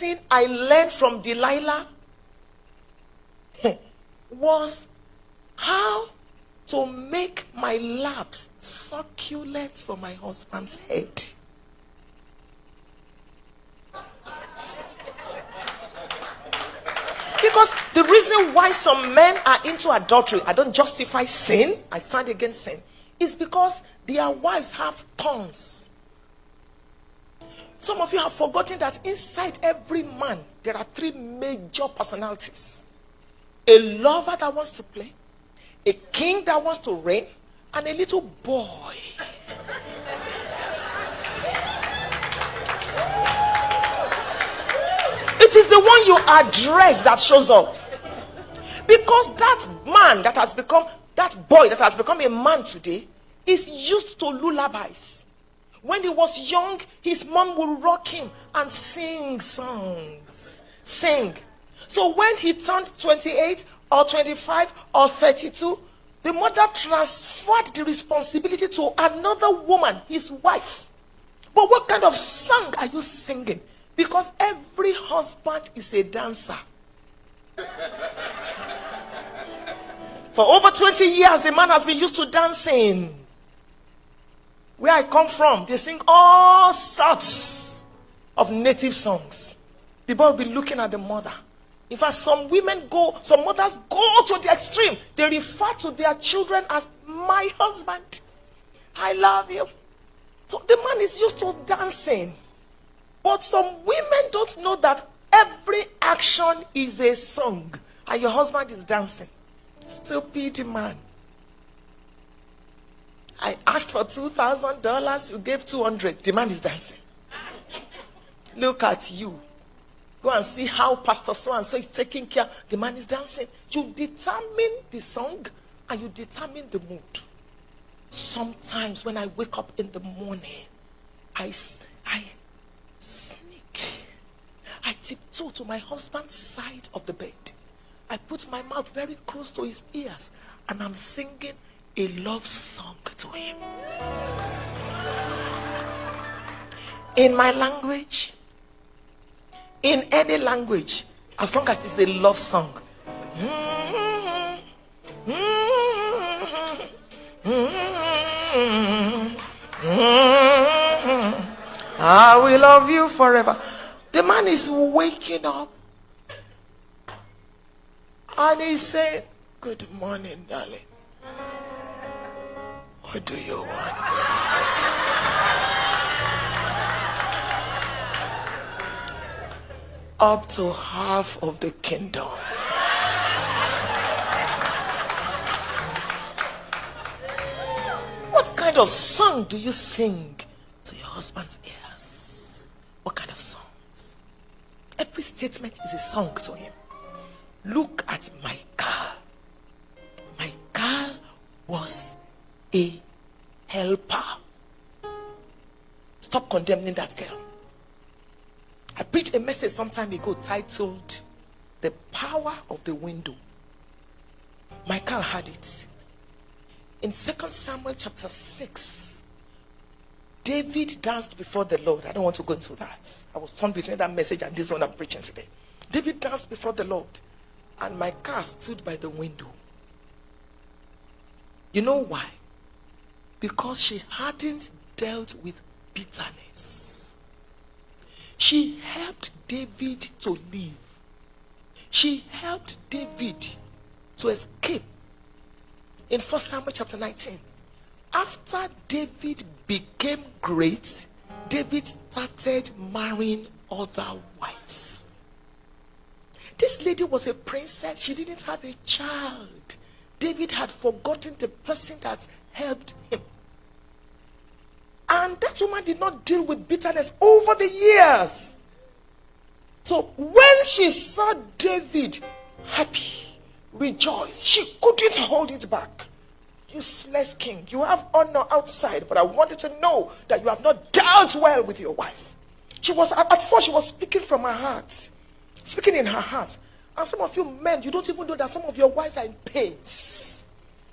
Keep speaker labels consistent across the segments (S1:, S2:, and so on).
S1: lesson I learned from Delilah was how to make my laps succulent for my husband's head. Because the reason why some men are into adultery, I don't justify sin, I stand against sin, is because their wives have thorns. Some of you have forgotten that inside every man, there are 3 major personalities. A lover that wants to play, a king that wants to reign, and a little boy. It is the one you address that shows up. Because that man that has become, that boy that has become a man today, is used to lullabies. When he was young, his mom would rock him and sing songs. Sing. So when he turned 28 or 25 or 32, the mother transferred the responsibility to another woman, his wife. But what kind of song are you singing? Because every husband is a dancer. For over 20 years, a man has been used to dancing. Where I come from, they sing all sorts of native songs. The boy will be looking at the mother. In fact, some mothers go to the extreme. They refer to their children as my husband. I love you. So the man is used to dancing. But some women don't know that every action is a song. And your husband is dancing. Stupid man. I asked for $2,000. You gave $200. The man is dancing. Look at you. Go and see how Pastor so-and-so is taking care. The man is dancing. You determine the song and you determine the mood. Sometimes when I wake up in the morning, I sneak. I tiptoe to my husband's side of the bed. I put my mouth very close to his ears and I'm singing a love song to him. In my language, in any language, as long as it's a love song. I will love you forever. The man is waking up and he's saying, good morning, darling. What do you want? Up to half of the kingdom. What kind of song do you sing to your husband's ears? What kind of songs? Every statement is a song to him. Look at my girl. My girl was a helper. Stop condemning that girl. I preached a message some time ago titled The Power of the Window. Michael had it. In 2 Samuel chapter 6, David danced before the Lord. I don't want to go into that. I was torn between that message and this one I'm preaching today. David danced before the Lord. And my car stood by the window. You know why? Because she hadn't dealt with bitterness. She helped David to live. She helped David to escape. In 1 Samuel chapter 19, after David became great, David started marrying other wives. This lady was a princess. She didn't have a child. David had forgotten the person that helped him. And that woman did not deal with bitterness over the years. So when she saw David happy, rejoiced, she couldn't hold it back. Useless king, you have honor outside, but I wanted to know that you have not dealt well with your wife. She was, at first she was speaking from her heart. Speaking in her heart. And some of you men, you don't even know that some of your wives are in pains.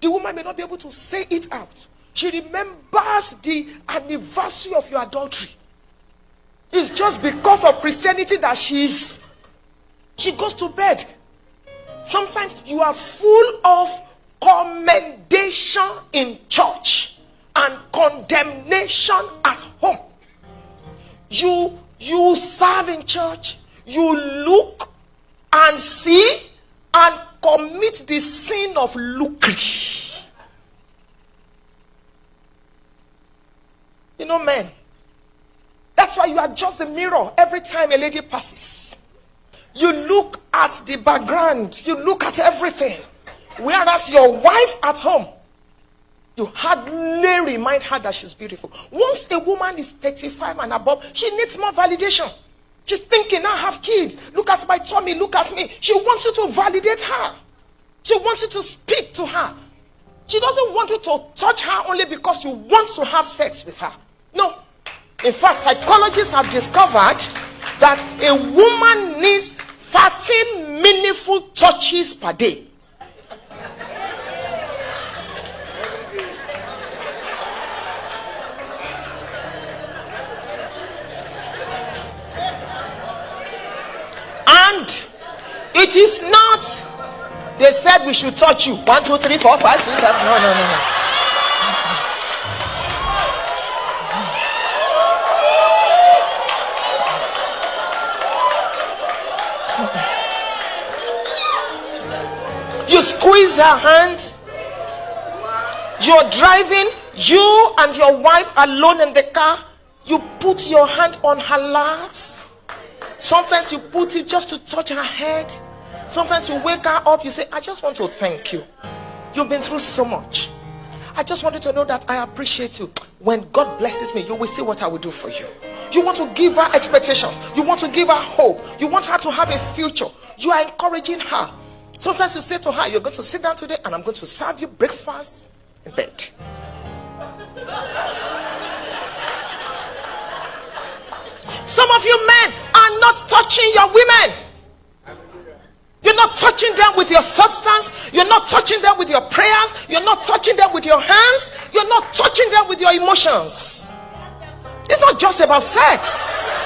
S1: The woman may not be able to say it out. She remembers the anniversary of your adultery. It's just because of Christianity that she goes to bed. Sometimes you are full of commendation in church and condemnation at home. You serve in church, you look and see and commit the sin of lucre. You know, men, that's why you adjust the mirror every time a lady passes. You look at the background, you look at everything. Whereas your wife at home, you hardly remind her that she's beautiful. Once a woman is 35 and above, she needs more validation. She's thinking, I have kids. Look at my tummy, look at me. She wants you to validate her. She wants you to speak to her. She doesn't want you to touch her only because you want to have sex with her. No. In fact, psychologists have discovered that a woman needs 13 meaningful touches per day. And it is not, they said we should touch you. 1, 2, 3, 4, 5, 6, 7. No. You squeeze her hands. You're driving, you and your wife alone in the car. You put your hand on her laps. Sometimes you put it just to touch her head. Sometimes you wake her up, you say, I just want to thank you. You've been through so much. I just wanted to know that I appreciate you. When God blesses me, you will see what I will do for you. You want to give her expectations. You want to give her hope. You want her to have a future. You are encouraging her. Sometimes you say to her, you're going to sit down today and I'm going to serve you breakfast in bed. Some of you men are not touching your women. You're not touching them with your substance. You're not touching them with your prayers. You're not touching them with your hands. You're not touching them with your emotions. It's not just about sex.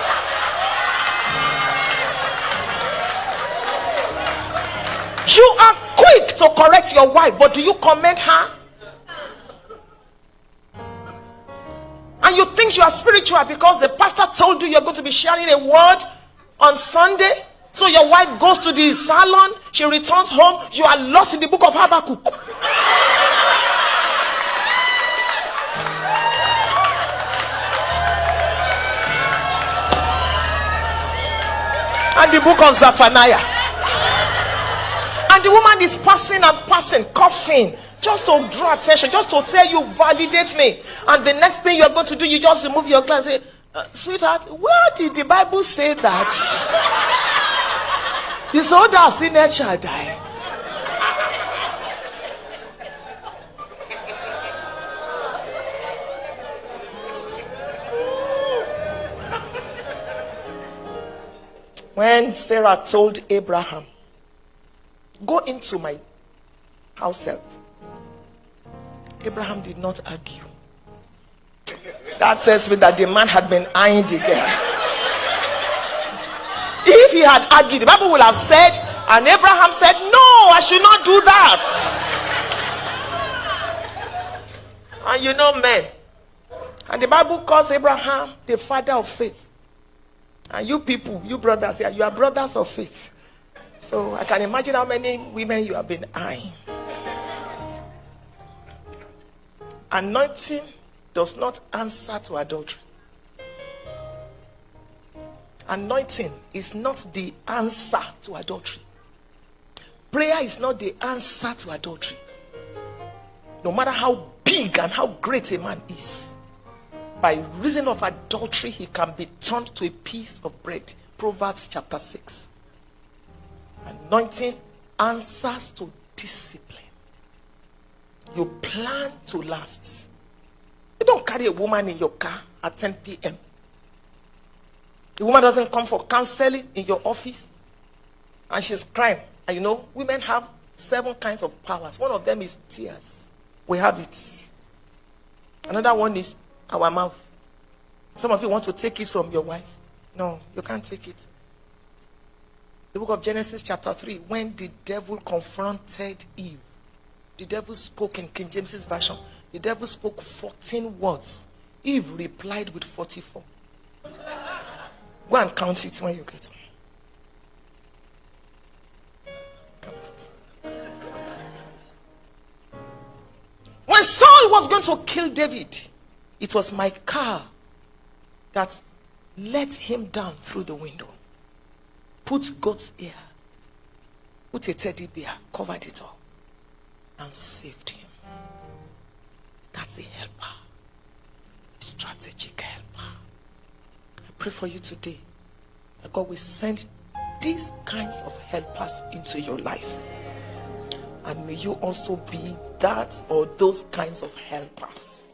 S1: You are quick to correct your wife, but do you commend her? And you think you are spiritual because the pastor told you you're going to be sharing a word on Sunday. So your wife goes to the salon, she returns home, you are lost in the book of Habakkuk. And the book of Zephaniah. And the woman is passing and passing, coughing, just to draw attention, just to tell you, validate me. And the next thing you're going to do, you just remove your glass and say, sweetheart, where did the Bible say that the soldier sinner shall die? When Sarah told Abraham, go into my house help, Abraham did not argue. That tells me that the man had been eyeing the girl. If he had argued, the Bible would have said, and Abraham said, no, I should not do that. And you know, men, and the Bible calls Abraham the father of faith. And you people, you brothers here, you are brothers of faith. So I can imagine how many women you have been eyeing. Anointing does not answer to adultery. Anointing is not the answer to adultery. Prayer is not the answer to adultery. No matter how big and how great a man is, by reason of adultery, he can be turned to a piece of bread. Proverbs chapter 6. Anointing answers to discipline. You plan to last. You don't carry a woman in your car at 10 p.m. The woman doesn't come for counseling in your office and she's crying. And you know, women have 7 kinds of powers. One of them is tears. We have it. Another one is our mouth. Some of you want to take it from your wife. No, you can't take it. The book of Genesis chapter 3, when the devil confronted Eve, the devil spoke in King James's version. The devil spoke 14 words. Eve replied with 44. Go and count it when you get home. Count it. When Saul was going to kill David, it was Michal that let him down through the window. Put goat's ear, put a teddy bear, covered it all, and saved him. That's a helper. A strategic helper. I pray for you today that God will send these kinds of helpers into your life. And may you also be that or those kinds of helpers.